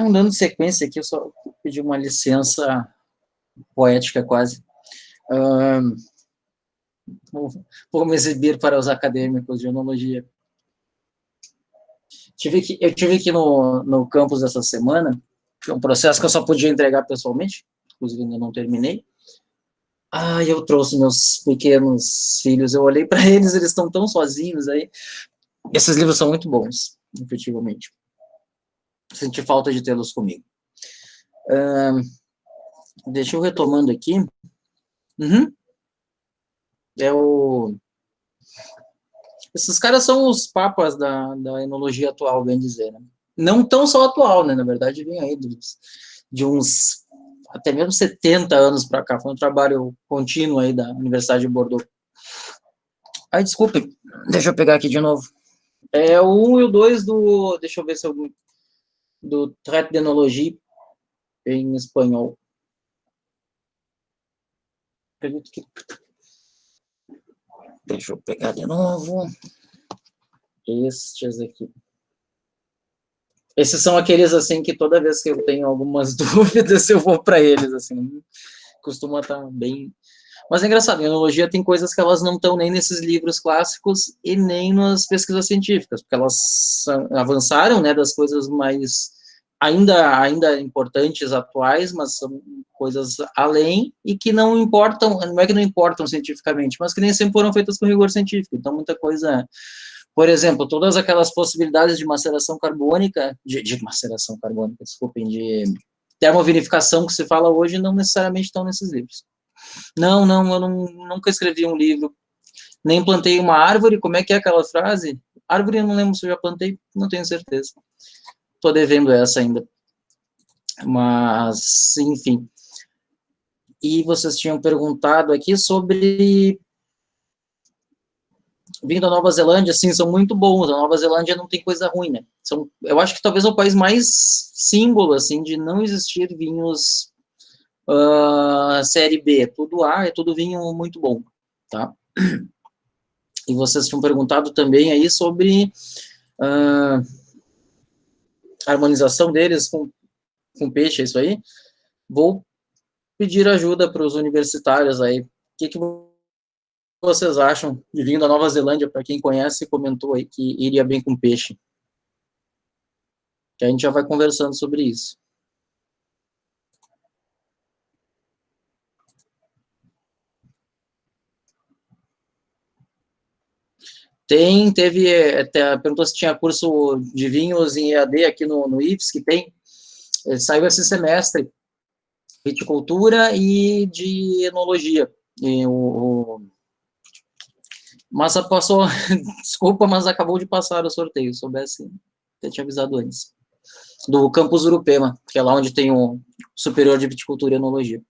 Então, dando sequência aqui, eu só pedi uma licença poética quase. Vou me exibir para os acadêmicos de enologia. Eu tive aqui no campus essa semana, que é um processo que eu só podia entregar pessoalmente, inclusive ainda não terminei. Eu trouxe meus pequenos filhos, eu olhei para eles, eles estão tão sozinhos aí. Esses livros são muito bons, efetivamente. Senti falta de tê-los comigo. Deixa eu retomando aqui. Esses caras são os papas da enologia atual, bem dizer, né? Não tão só atual, né? Na verdade, vem aí de uns até mesmo 70 anos para cá. Foi um trabalho contínuo aí da Universidade de Bordeaux. Desculpe, deixa eu pegar aqui de novo. É o 1 e o 2 do... Deixa eu ver se eu... Do Traité d'Enologie em espanhol. Acredito que... Deixa eu pegar de novo. Estes aqui. Esses são aqueles, assim, que toda vez que eu tenho algumas dúvidas, eu vou para eles, assim. Costuma estar bem... Mas é engraçado, a enologia tem coisas que elas não estão nem nesses livros clássicos e nem nas pesquisas científicas, porque elas avançaram, né, das coisas mais ainda importantes, atuais, mas são coisas além e que não importam, não é que não importam cientificamente, mas que nem sempre foram feitas com rigor científico. Então, muita coisa... Por exemplo, todas aquelas possibilidades de maceração carbônica, de maceração carbônica, desculpem, de termovinificação que se fala hoje, não necessariamente estão nesses livros. Não, eu nunca escrevi um livro, nem plantei uma árvore. Como é que é aquela frase? Árvore eu não lembro se eu já plantei, não tenho certeza. Estou devendo essa ainda. Mas, enfim. E vocês tinham perguntado aqui sobre... Vindo da Nova Zelândia, sim, são muito bons. A Nova Zelândia não tem coisa ruim, né? Eu acho que talvez é o país mais símbolo, assim, de não existir vinhos série B. Tudo A, é tudo vinho muito bom, tá? E vocês tinham perguntado também aí sobre a harmonização deles com peixe, é isso aí? Vou pedir ajuda para os universitários aí. O que vocês acham de vinho da Nova Zelândia? Para quem conhece, comentou aí que iria bem com peixe. Que a gente já vai conversando sobre isso. Perguntou se tinha curso de vinhos em EAD aqui no IFES, que tem. Saiu esse semestre, viticultura e de enologia. Massa passou, desculpa, mas acabou de passar o sorteio, soubesse, eu tinha avisado antes. Do campus Urupema, que é lá onde tem o superior de viticultura e enologia.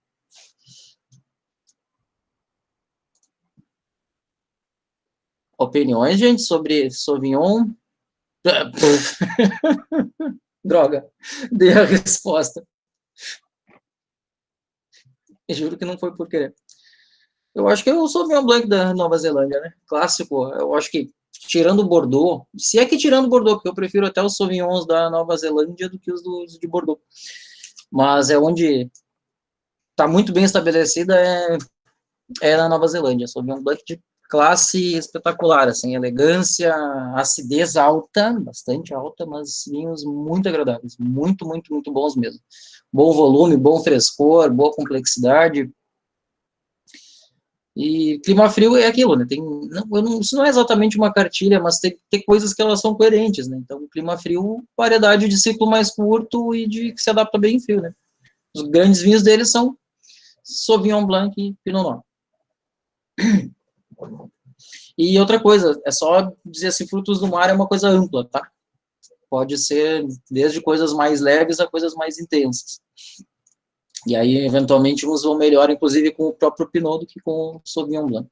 Opiniões, gente, sobre Sauvignon? Droga, dei a resposta. Eu juro que não foi por querer. Eu acho que é o Sauvignon Blanc da Nova Zelândia, né? Clássico. Eu acho que, tirando o Bordeaux, se é que tirando o Bordeaux, porque eu prefiro até os Sauvignons da Nova Zelândia do que os de Bordeaux. Mas é onde está muito bem estabelecida é na Nova Zelândia. Sauvignon Blanc de classe espetacular, assim, elegância, acidez alta, bastante alta, mas vinhos muito agradáveis, muito, muito, muito bons mesmo. Bom volume, bom frescor, boa complexidade. E clima frio é aquilo, né? Isso não é exatamente uma cartilha, mas tem coisas que elas são coerentes, né? Então, clima frio, variedade de ciclo mais curto e que se adapta bem em frio, né? Os grandes vinhos deles são Sauvignon Blanc e Pinot Noir. E outra coisa, é só dizer assim, frutos do mar é uma coisa ampla, tá? Pode ser desde coisas mais leves a coisas mais intensas. E aí, eventualmente, uns vão melhor, inclusive, com o próprio Pinot do que com o Sauvignon Blanc.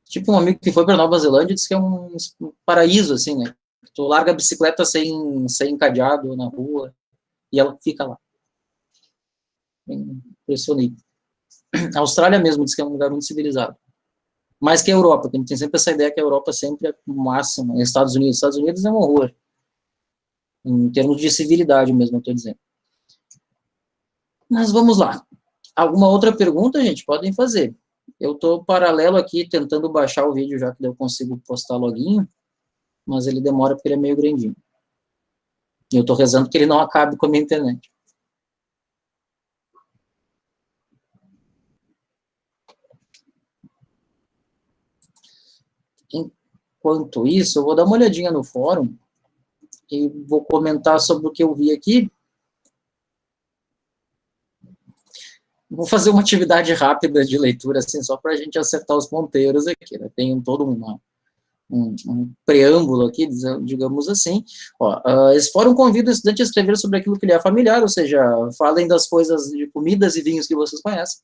Tipo, um amigo que foi para Nova Zelândia disse que é um paraíso, assim, né? Tu larga a bicicleta sem cadeado na rua e ela fica lá. Impressionante. A Austrália mesmo diz que é um lugar muito civilizado. Mais que a Europa, porque a gente tem sempre essa ideia que a Europa sempre é o máximo. Estados Unidos é um horror. em termos de civilidade mesmo, eu estou dizendo. Mas vamos lá. Alguma outra pergunta, gente? Podem fazer. Eu estou paralelo aqui, tentando baixar o vídeo, já que eu consigo postar loguinho, mas ele demora porque ele é meio grandinho. E eu estou rezando que ele não acabe com a minha internet. Enquanto isso, eu vou dar uma olhadinha no fórum e vou comentar sobre o que eu vi aqui. Vou fazer uma atividade rápida de leitura, assim, só para a gente acertar os ponteiros aqui. Né? Tem todo um preâmbulo aqui, digamos assim. Ó, esse fórum convida o estudante a escrever sobre aquilo que lhe é familiar, ou seja, falem das coisas de comidas e vinhos que vocês conhecem.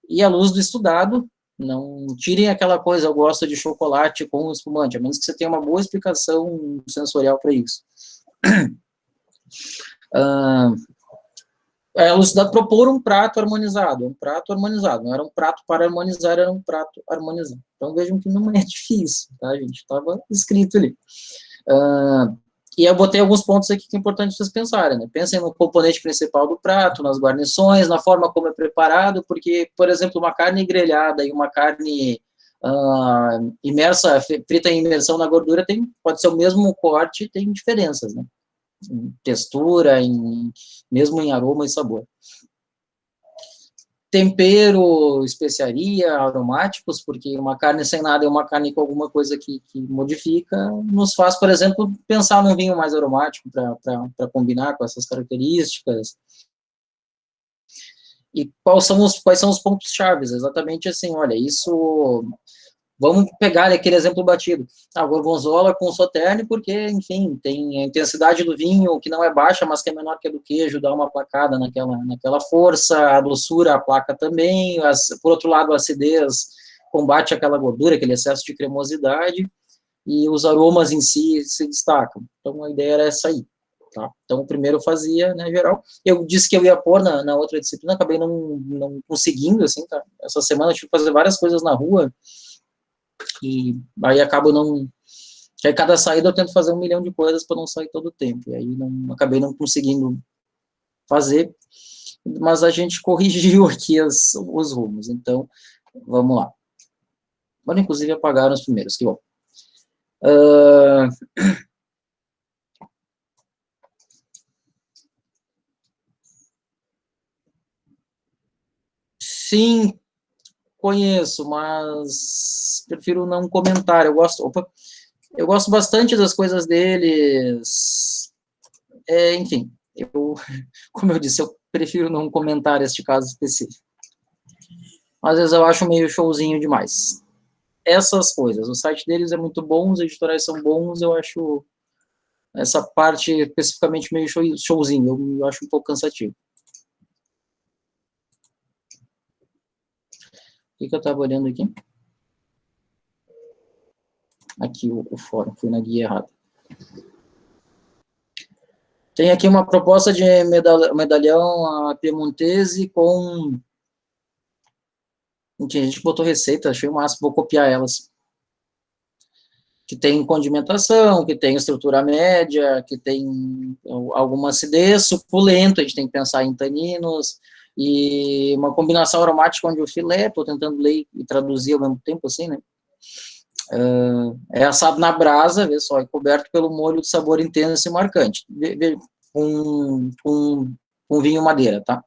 E à luz do estudado, não tirem aquela coisa, eu gosto de chocolate com espumante, a menos que você tenha uma boa explicação sensorial para isso. A elucidade propor um prato harmonizado, não era um prato para harmonizar, era um prato harmonizado. Então vejam que não é difícil, tá, gente? Estava escrito ali. E eu botei alguns pontos aqui que é importante vocês pensarem, né? Pensem no componente principal do prato, nas guarnições, na forma como é preparado, porque, por exemplo, uma carne grelhada e uma carne imersa, frita em imersão na gordura, pode ser o mesmo corte, tem diferenças, né? Em textura, mesmo em aroma e sabor. Tempero, especiaria, aromáticos, porque uma carne sem nada é uma carne com alguma coisa que modifica, nos faz, por exemplo, pensar num vinho mais aromático para combinar com essas características. E quais são os pontos chaves? Exatamente assim, olha, isso. Vamos pegar aquele exemplo batido. A gorgonzola com sauterne, porque, enfim, tem a intensidade do vinho, que não é baixa, mas que é menor que a do queijo, dá uma placada naquela força, a doçura aplaca também, por outro lado, a acidez combate aquela gordura, aquele excesso de cremosidade, e os aromas em si se destacam. Então, a ideia era essa aí. Tá? Então, o primeiro eu fazia, né, geral. Eu disse que eu ia pôr na outra disciplina, acabei não conseguindo, assim, tá? Essa semana eu tive que fazer várias coisas na rua, e aí acabo não. Aí cada saída eu tento fazer 1 milhão de coisas para não sair todo o tempo. E aí acabei não conseguindo fazer, mas a gente corrigiu aqui os rumos. Então, vamos lá. Agora, inclusive, apagaram os primeiros, que bom. Sim, conheço, mas prefiro não comentar. Eu gosto bastante das coisas deles. Enfim, como eu disse, eu prefiro não comentar este caso específico. Às vezes eu acho meio showzinho demais. Essas coisas, o site deles é muito bom, os editorais são bons, eu acho essa parte especificamente meio showzinho, eu acho um pouco cansativo. O que eu estava olhando aqui? Aqui o fórum, fui na guia errada. Tem aqui uma proposta de medalhão a piemontese com... A gente botou receita, achei o máximo, vou copiar elas. Que tem condimentação, que tem estrutura média, que tem alguma acidez, suculento, a gente tem que pensar em taninos, e uma combinação aromática onde o filé, estou tentando ler e traduzir ao mesmo tempo, assim, né? É assado na brasa, vê só, é coberto pelo molho de sabor intenso e marcante, com vinho madeira, tá?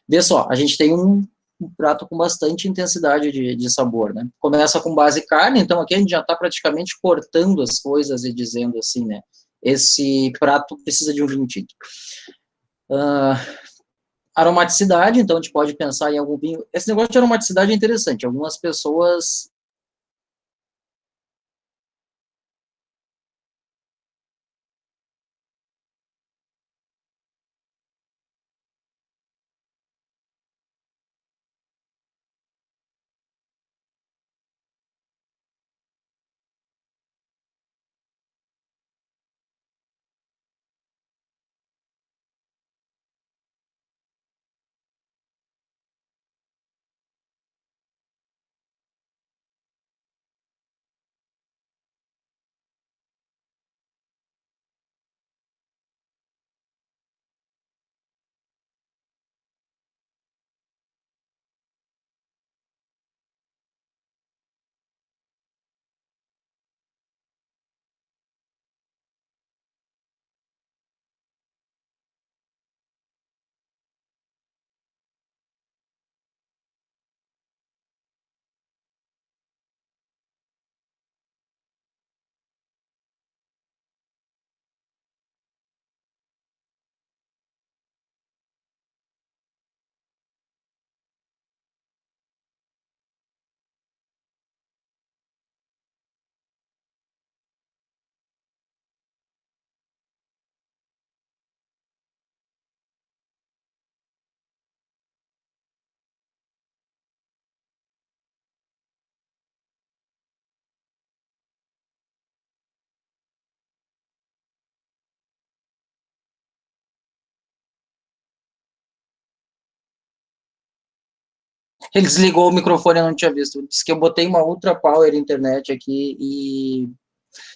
Vê só, a gente tem um prato com bastante intensidade de sabor, né? Começa com base carne, então aqui a gente já está praticamente cortando as coisas e dizendo assim, né? Esse prato precisa de um vinho tinto. Aromaticidade, então a gente pode pensar em algum vinho. Esse negócio de aromaticidade é interessante. Algumas pessoas Ele desligou o microfone, eu não tinha visto. Disse que eu botei uma ultra power internet aqui e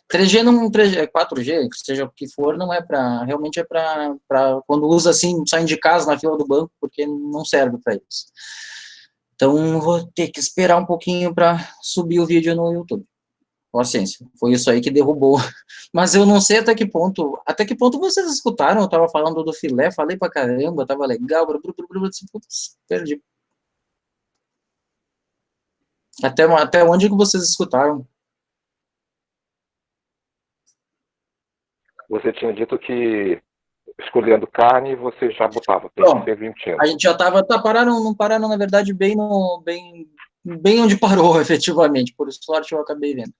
3G não, 3G, 4G, seja o que for, não é para, realmente é para quando usa assim, saindo de casa na fila do banco, porque não serve para isso. Então, vou ter que esperar um pouquinho para subir o vídeo no YouTube. Paciência, foi isso aí que derrubou. Mas eu não sei até que ponto vocês escutaram, eu tava falando do filé, falei pra caramba, tava legal, putz, perdi. Até onde que vocês escutaram? Você tinha dito que escolhendo carne, você já botava, tem Bom, que ser vinho-tinto. a gente já tava, não pararam, na verdade, bem onde parou, efetivamente, por sorte eu acabei vendo.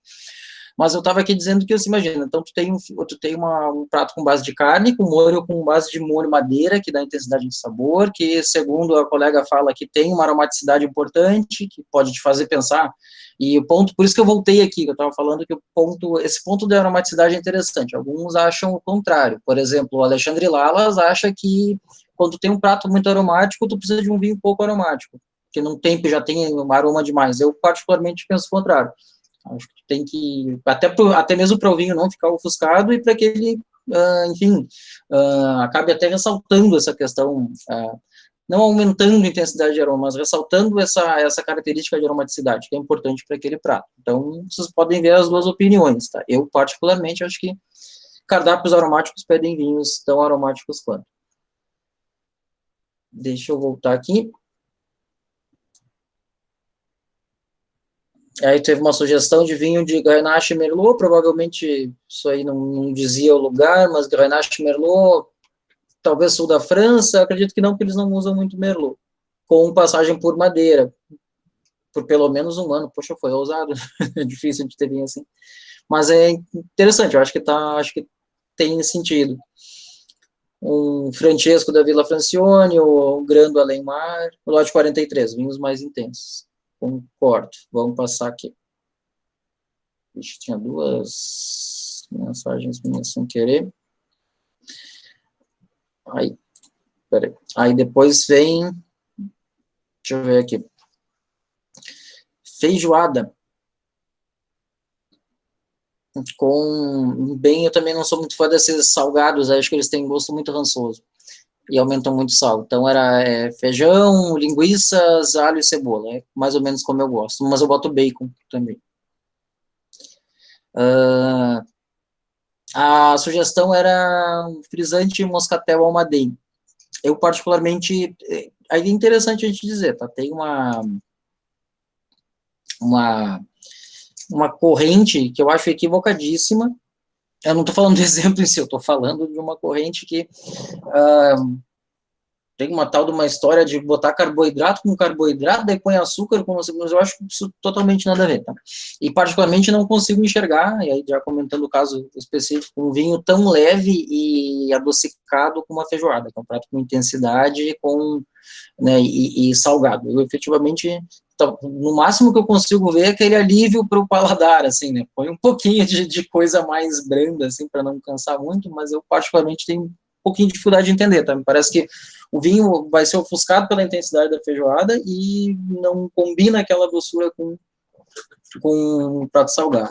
Mas eu estava aqui dizendo que, você imagina, então tu tem um prato com base de carne, com molho com base de molho madeira, que dá intensidade de sabor, que, segundo a colega fala, que tem uma aromaticidade importante, que pode te fazer pensar, e o ponto, por isso que eu voltei aqui, que eu estava falando que esse ponto da aromaticidade é interessante, alguns acham o contrário, por exemplo, o Alexandre Lalas acha que quando tu tem um prato muito aromático, tu precisa de um vinho pouco aromático, que não tem, já tem um aroma demais, eu particularmente penso o contrário. Acho que tem que, até mesmo para o vinho não ficar ofuscado e para que ele, enfim, acabe até ressaltando essa questão, não aumentando a intensidade de aroma, mas ressaltando essa característica de aromaticidade, que é importante para aquele prato. Então, vocês podem ver as duas opiniões, tá? Eu, particularmente, acho que cardápios aromáticos pedem vinhos tão aromáticos quanto. Deixa eu voltar aqui. Aí teve uma sugestão de vinho de Grenache Merlot, provavelmente isso aí não dizia o lugar, mas Grenache Merlot, talvez sul da França, acredito que não, porque eles não usam muito Merlot, com passagem por madeira, por pelo menos um ano. Poxa, foi ousado, é difícil de ter vinho assim. Mas é interessante, eu acho que tem sentido. Um Francesco da Vila Francione, o Grando Alemar, o lote 43, vinhos mais intensos. Concordo. Vamos passar aqui. Ixi, tinha duas mensagens minhas sem querer. Aí, peraí. Aí depois vem, deixa eu ver aqui. Feijoada. Eu também não sou muito fã desses salgados, acho que eles têm gosto muito rançoso. E aumentam muito o sal. Então era feijão, linguiças, alho e cebola. É mais ou menos como eu gosto. Mas eu boto bacon também. A sugestão era um frisante moscatel almaden. Eu particularmente, aí é interessante a gente dizer, tá? Tem uma corrente que eu acho equivocadíssima. Eu não estou falando de exemplo em si, eu estou falando de uma corrente que tem uma tal de uma história de botar carboidrato com carboidrato, daí põe açúcar com açúcar, mas eu acho isso totalmente nada a ver, tá? E particularmente não consigo enxergar, e aí já comentando o caso específico, um vinho tão leve e adocicado como uma feijoada, que é um prato com intensidade né, e salgado. Eu efetivamente, no máximo que eu consigo ver é aquele alívio para o paladar, assim, né? Põe um pouquinho de coisa mais branda, assim, para não cansar muito, mas eu particularmente tenho um pouquinho de dificuldade de entender, tá? Me parece que o vinho vai ser ofuscado pela intensidade da feijoada e não combina aquela doçura com um prato salgado.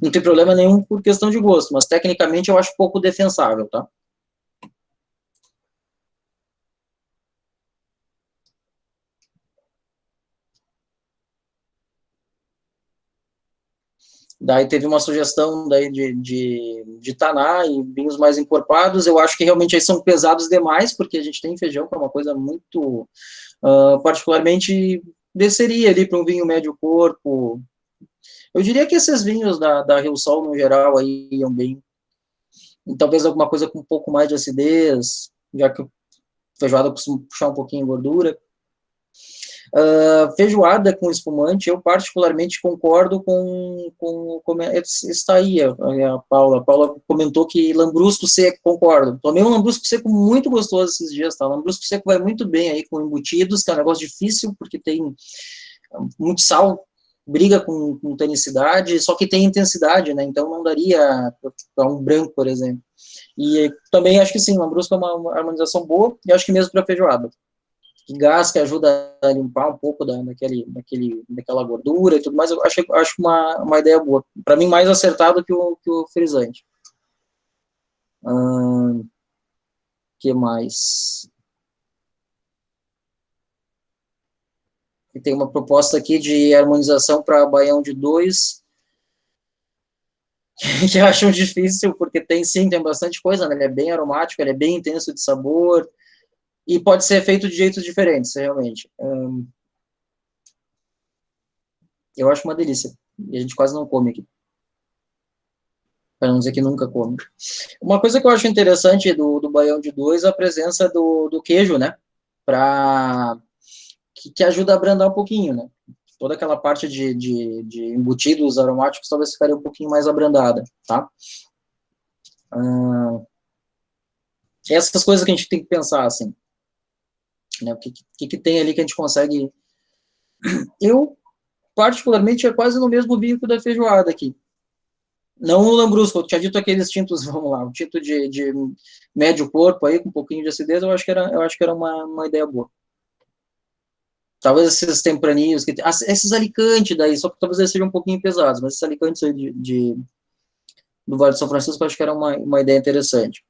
Não tem problema nenhum por questão de gosto, mas tecnicamente eu acho pouco defensável, tá? Daí teve uma sugestão daí de taná e vinhos mais encorpados. Eu acho que realmente aí são pesados demais, porque a gente tem feijão, que é uma coisa muito, particularmente, desceria ali para um vinho médio corpo. Eu diria que esses vinhos da Rio Sol, no geral, aí iam bem. E talvez alguma coisa com um pouco mais de acidez, já que feijoada costuma puxar um pouquinho de gordura. Feijoada com espumante, eu particularmente concordo está aí a Paula. A Paula comentou que lambrusco seco, concordo. Tomei um lambrusco seco muito gostoso esses dias, tá? Lambrusco seco vai muito bem aí com embutidos, que é um negócio difícil, porque tem muito sal, briga com tanicidade, só que tem intensidade, né? Então não daria para um branco, por exemplo. E também acho que sim, lambrusco é uma harmonização boa, e acho que mesmo para feijoada. gás que ajuda a limpar um pouco daquela gordura e tudo mais. Eu acho uma ideia boa. Para mim, mais acertado que o frisante. Que mais? E tem uma proposta aqui de harmonização para baião de 2, que acham difícil, porque tem bastante coisa, né? Ele é bem aromático, ele é bem intenso de sabor, e pode ser feito de jeitos diferentes, realmente. Eu acho uma delícia, e a gente quase não come aqui, para não dizer que nunca come. Uma coisa que eu acho interessante do baião de 2 é a presença do queijo, né? Que ajuda a abrandar um pouquinho, né? Toda aquela parte de embutidos aromáticos talvez ficaria um pouquinho mais abrandada, tá? Essas coisas que a gente tem que pensar, assim, né? O que tem ali que a gente consegue... Eu, particularmente, é quase no mesmo vinho que o da feijoada aqui. Não o Lambrusco, eu tinha dito aqueles tintos, vamos lá, um tinto de médio corpo aí, com um pouquinho de acidez, eu acho que era uma ideia boa. Talvez esses tempraninhos, esses alicantes daí, só que talvez eles sejam um pouquinho pesados, mas esses alicantes aí do Vale de São Francisco, eu acho que era uma ideia interessante.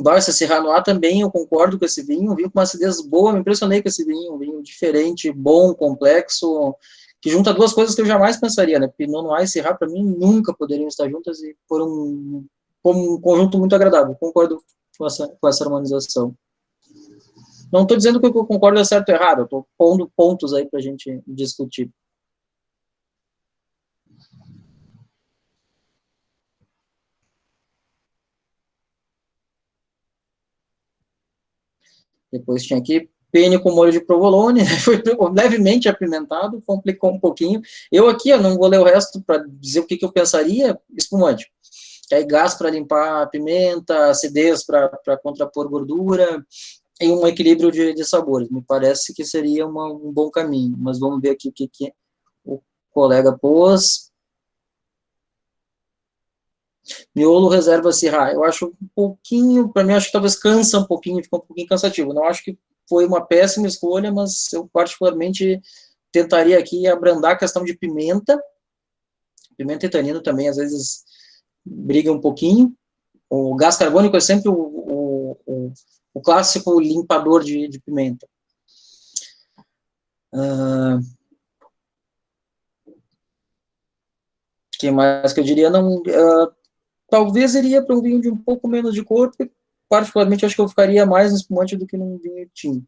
Barça Serranois também, eu concordo com esse vinho, um vinho com uma acidez boa, me impressionei com esse vinho, um vinho diferente, bom, complexo, que junta duas coisas que eu jamais pensaria, né? Pinot Noir e Syrah, para mim, nunca poderiam estar juntas e foram um conjunto muito agradável, concordo com essa harmonização. Não estou dizendo que eu concordo é certo ou errado, eu estou pondo pontos aí para a gente discutir. Depois tinha aqui penne com molho de provolone, foi levemente apimentado, complicou um pouquinho. Eu aqui, eu não vou ler o resto para dizer o que eu pensaria, espumante. Que aí gás para limpar a pimenta, acidez para contrapor gordura, e um equilíbrio de sabores. Me parece que seria um bom caminho, mas vamos ver aqui o que o colega pôs. Miolo reserva Syrah. Eu acho um pouquinho, para mim, acho que talvez cansa um pouquinho, fica um pouquinho cansativo. Não acho que foi uma péssima escolha, mas eu particularmente tentaria aqui abrandar a questão de pimenta. Pimenta e tanino também, às vezes, briga um pouquinho. O gás carbônico é sempre o clássico limpador de pimenta. Que mais que eu diria? Não, talvez iria para um vinho de um pouco menos de corpo, e particularmente acho que eu ficaria mais no espumante do que num vinho tinto.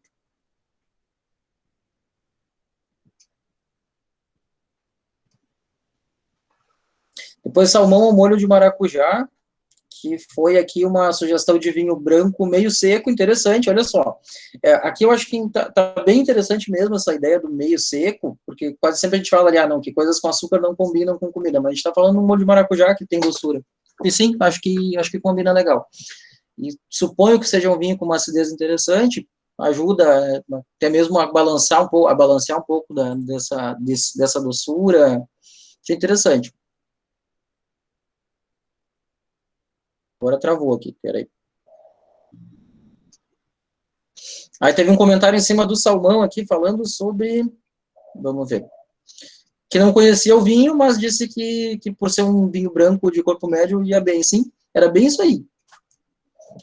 Depois salmão ao molho de maracujá, que foi aqui uma sugestão de vinho branco meio seco, interessante, olha só. Aqui eu acho que tá bem interessante mesmo essa ideia do meio seco, porque quase sempre a gente fala ali, não, que coisas com açúcar não combinam com comida, mas a gente está falando um molho de maracujá que tem doçura. E sim, acho que combina legal. E suponho que seja um vinho com uma acidez interessante, ajuda até mesmo a balancear um pouco dessa doçura. Achei interessante. Agora travou aqui, peraí. Aí teve um comentário em cima do salmão aqui, falando sobre... Vamos ver. Que não conhecia o vinho, mas disse que por ser um vinho branco de corpo médio, ia bem. Sim, era bem isso aí.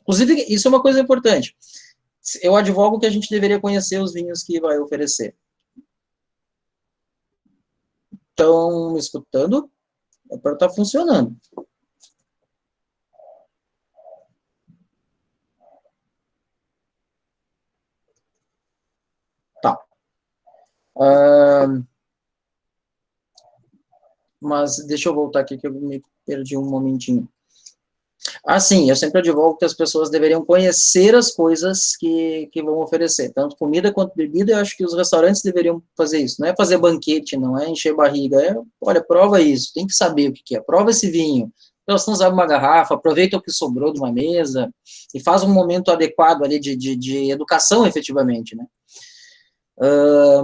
Inclusive, isso é uma coisa importante. Eu advogo que a gente deveria conhecer os vinhos que vai oferecer. Estão me escutando? Para estar funcionando. Tá. Mas deixa eu voltar aqui que eu me perdi um momentinho. Sim, eu sempre advogo que as pessoas deveriam conhecer as coisas que vão oferecer, tanto comida quanto bebida. Eu acho que os restaurantes deveriam fazer isso. Não é fazer banquete, não é encher barriga. Olha, prova isso, tem que saber o que é. Prova esse vinho. Elas não usam uma garrafa, aproveita o que sobrou de uma mesa e faz um momento adequado ali de educação, efetivamente, né?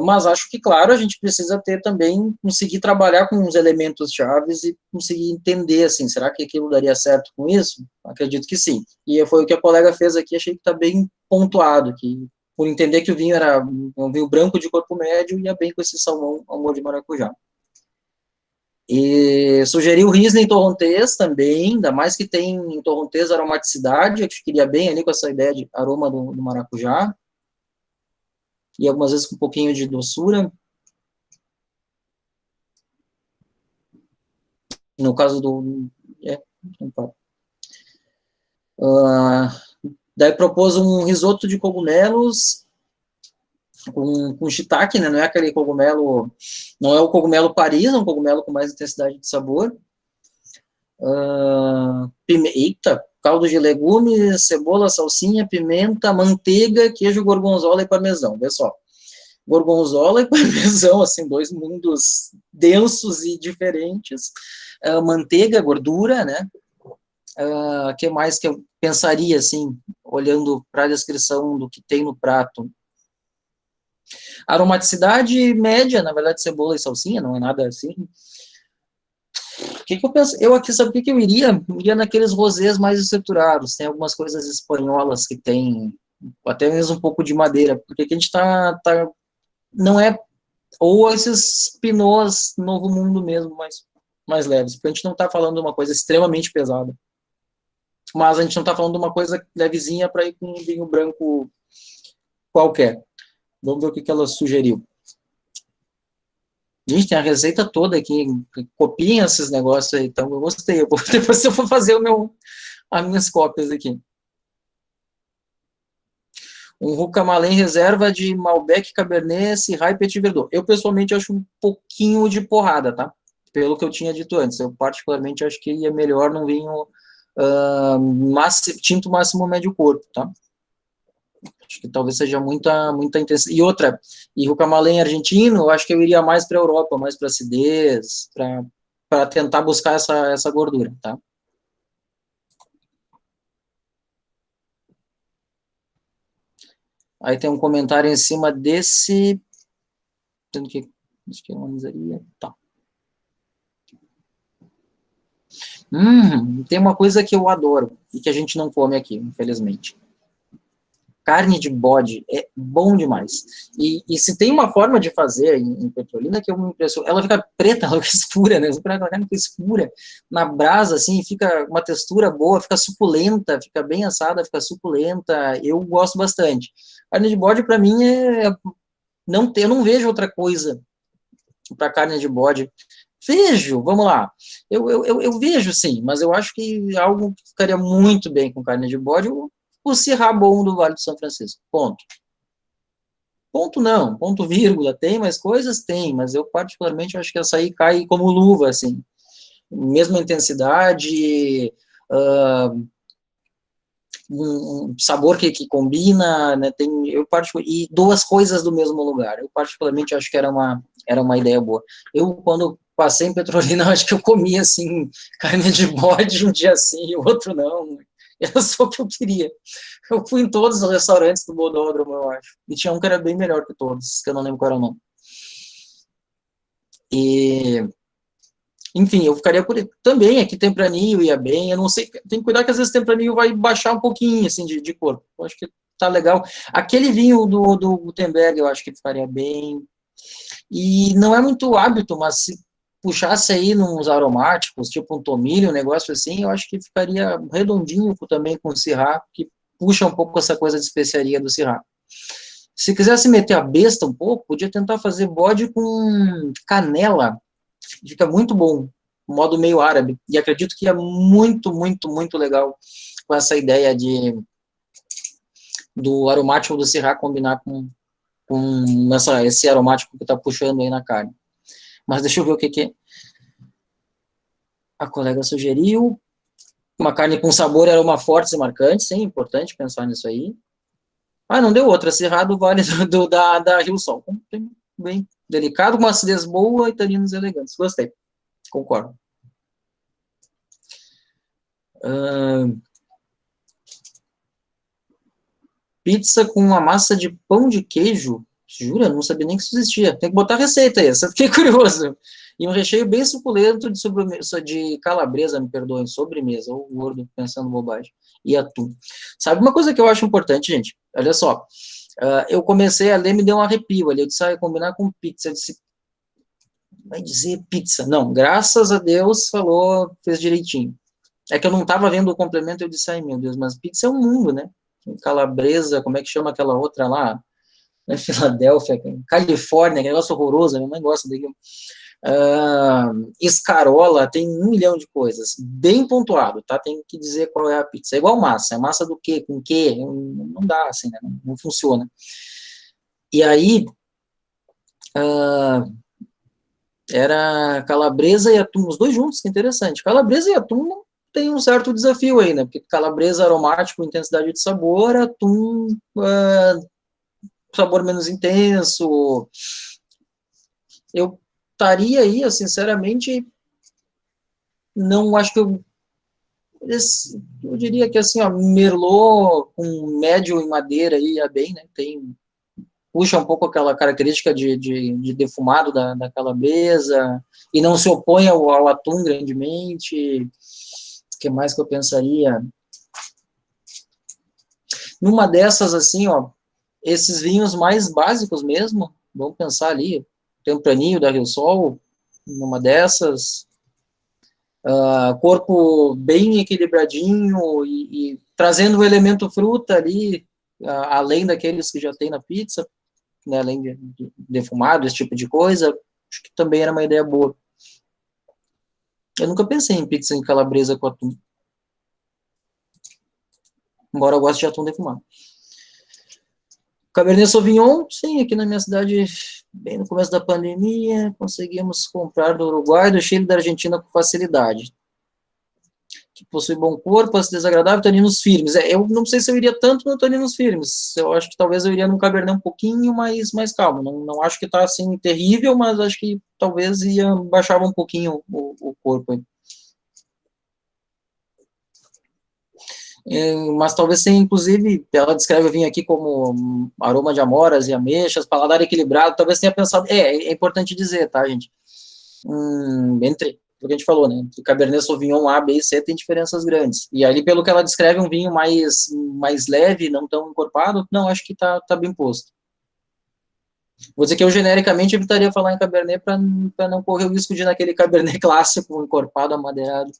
Mas acho que, claro, a gente precisa ter também, conseguir trabalhar com os elementos chaves e conseguir entender, assim, será que aquilo daria certo com isso? Acredito que sim. E foi o que a colega fez aqui, achei que está bem pontuado, que por entender que o vinho era um vinho branco de corpo médio, ia bem com esse salmão ao molho de maracujá. E sugeriu Riesling torrontés também, ainda mais que tem em torrontés aromaticidade, acho que iria bem ali com essa ideia de aroma do maracujá, e algumas vezes com um pouquinho de doçura. No caso do... daí propôs um risoto de cogumelos com shiitake, né? Não é aquele cogumelo... Não é o cogumelo Paris, é um cogumelo com mais intensidade de sabor. Eita, caldo de legumes, cebola, salsinha, pimenta, manteiga, queijo gorgonzola e parmesão. Vê só. Gorgonzola e parmesão, assim, dois mundos densos e diferentes. Manteiga, gordura, né? Que mais que eu pensaria, assim, olhando para a descrição do que tem no prato? Aromaticidade média, na verdade, cebola e salsinha, não é nada assim. O que eu penso? Eu aqui, sabe o que eu iria? Eu iria naqueles rosés mais estruturados. Tem algumas coisas espanholas que tem, até mesmo um pouco de madeira, porque aqui a gente não é, ou esses pinôs Novo Mundo mesmo, mais leves, porque a gente não está falando de uma coisa extremamente pesada. Mas a gente não está falando de uma coisa levezinha para ir com um vinho branco qualquer. Vamos ver o que ela sugeriu. Gente, tem a receita toda aqui, copiem esses negócios aí, então eu gostei. Depois eu vou fazer as minhas cópias aqui. Um Roucamalan reserva de Malbec, Cabernet, Syrah e Petit Verdot. Eu, pessoalmente, acho um pouquinho de porrada, tá? Pelo que eu tinha dito antes. Eu, particularmente, acho que ia melhor num vinho tinto máximo médio corpo, tá? Acho que talvez seja muita intensidade. E outra, e Roucamalan argentino, eu acho que eu iria mais para a Europa, mais para acidez, para tentar buscar essa gordura, tá? Aí tem um comentário em cima desse, tendo que acho que é uma miseria, tá. Tem uma coisa que eu adoro e que a gente não come aqui, infelizmente. Carne de bode é bom demais. E se tem uma forma de fazer em Petrolina que eu me impressiono, ela fica preta, ela fica escura, né? A carne fica escura na brasa, assim, fica uma textura boa, fica suculenta, fica bem assada, fica suculenta. Eu gosto bastante. Carne de bode, para mim, eu não vejo outra coisa para carne de bode. Vejo, vamos lá. Eu vejo sim, mas eu acho que algo que ficaria muito bem com carne de bode, o Syrah bom do Vale do São Francisco. Ponto. Ponto não, ponto vírgula. Tem mais coisas? Tem, mas eu particularmente acho que essa aí cai como luva, assim. Mesma intensidade, um sabor que combina, né? E duas coisas do mesmo lugar. Eu particularmente acho que era uma ideia boa. Eu, quando passei em Petrolina, acho que eu comi, assim, carne de bode um dia sim, o outro não. Era só o que eu queria. Eu fui em todos os restaurantes do Bodódromo, eu acho. E tinha um que era bem melhor que todos, que eu não lembro qual era o nome. E, enfim, eu ficaria por também aqui Tempranillo ia bem, eu não sei, tem que cuidar que às vezes Tempranillo vai baixar um pouquinho, assim, de cor. Eu acho que tá legal. Aquele vinho do Gutenberg eu acho que ficaria bem. E não é muito hábito, mas se puxasse aí nos aromáticos, tipo um tomilho, um negócio assim, eu acho que ficaria redondinho também com o Syrah, que puxa um pouco essa coisa de especiaria do Syrah. Se quisesse meter a besta um pouco, podia tentar fazer bode com canela, fica muito bom, modo meio árabe, e acredito que é muito legal com essa ideia do aromático do Syrah combinar com esse aromático que está puxando aí na carne. Mas deixa eu ver o que a colega sugeriu. Uma carne com sabor e aroma fortes e marcantes, sim, importante pensar nisso aí. Ah, não deu outra, Syrah do Vale da Rio Sol. Bem delicado, com uma acidez boa e taninos elegantes. Gostei, concordo. Pizza com uma massa de pão de queijo. Jura? Não sabia nem que isso existia. Tem que botar receita aí, eu fiquei curioso. E um recheio bem suculento de, de calabresa, me perdoem, sobremesa, ou gordo, pensando bobagem, e atum. Sabe uma coisa que eu acho importante, gente? Olha só, eu comecei a ler, me deu um arrepio ali, eu disse, combinar com pizza, eu disse, vai dizer pizza. Não, graças a Deus, falou, fez direitinho. É que eu não estava vendo o complemento, eu disse, ai meu Deus, mas pizza é um mundo, né? Calabresa, como é que chama aquela outra lá? Não é Filadélfia, Califórnia, que negócio horroroso, minha mãe gosta daquilo. Escarola, tem 1 milhão de coisas, bem pontuado, tá? Tem que dizer qual é a pizza. É igual massa, é massa do quê? Com quê? Não dá, assim, né? Não funciona. E aí, era calabresa e atum, os dois juntos, que interessante. Calabresa e atum tem um certo desafio aí, né? Porque calabresa aromático, intensidade de sabor, atum, sabor menos intenso. Eu estaria aí, sinceramente, não acho que eu diria que assim, ó, Merlot com médio em madeira aí ia bem, né? Puxa um pouco aquela característica de defumado da calabresa e não se opõe ao atum grandemente. O que mais que eu pensaria? Numa dessas, assim, ó, esses vinhos mais básicos mesmo, vamos pensar ali, Tempraninho da Rio Sol, numa dessas, corpo bem equilibradinho e trazendo o elemento fruta ali, além daqueles que já tem na pizza, né, além de defumado, esse tipo de coisa, acho que também era uma ideia boa. Eu nunca pensei em pizza em calabresa com atum, embora eu goste de atum defumado. Cabernet Sauvignon, sim, aqui na minha cidade, bem no começo da pandemia, conseguimos comprar do Uruguai, do Chile e da Argentina com facilidade. Que possui bom corpo, acidez desagradável, taninos firmes. Eu não sei se eu iria tanto no taninos firmes. Eu acho que talvez eu iria num Cabernet um pouquinho mais calmo. Não acho que está assim terrível, mas acho que talvez baixava um pouquinho o corpo. Mas talvez tenha, inclusive, ela descreve o vinho aqui como aroma de amoras e ameixas, paladar equilibrado, talvez tenha pensado, é importante dizer, tá, gente? Entre o que a gente falou, né? Entre Cabernet Sauvignon A, B e C tem diferenças grandes. E ali, pelo que ela descreve, um vinho mais leve, não tão encorpado, não, acho que tá bem posto. Vou dizer que eu genericamente evitaria falar em Cabernet para não correr o risco de ir naquele Cabernet clássico, encorpado, amadeirado.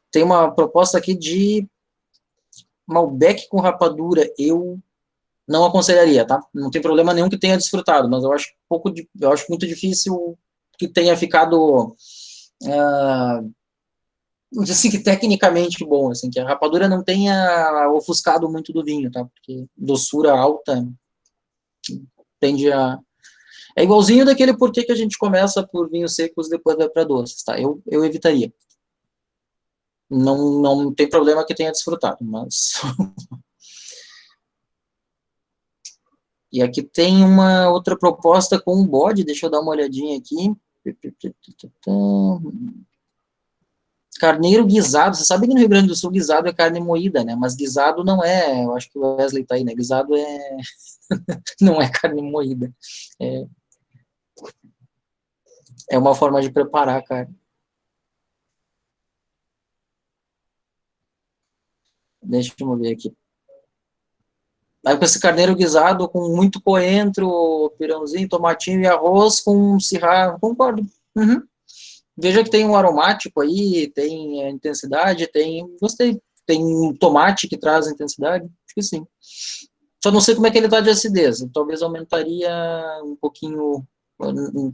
Tem uma proposta aqui de Malbec com rapadura. Eu não aconselharia, tá? Não tem problema nenhum que tenha desfrutado, mas eu acho eu acho muito difícil que tenha ficado não sei assim, que tecnicamente bom, assim, que a rapadura não tenha ofuscado muito do vinho, tá? Porque doçura alta tende a... É igualzinho daquele porquê que a gente começa por vinhos secos e depois vai para doces, tá? Eu evitaria. Não tem problema que tenha desfrutado, mas... E aqui tem uma outra proposta com um bode, deixa eu dar uma olhadinha aqui. Carneiro guisado, você sabe que no Rio Grande do Sul guisado é carne moída, né? Mas guisado não é, eu acho que o Wesley tá aí, né? Guisado não é carne moída. É, é uma forma de preparar a carne. Deixa eu ver aqui. Aí com esse carneiro guisado com muito coentro, pirãozinho, tomatinho e arroz com cirrá, concordo. Uhum. Veja que tem um aromático aí, tem intensidade, gostei. Tem um tomate que traz intensidade, acho que sim. Só não sei como é que ele está de acidez. Talvez aumentaria um pouquinho.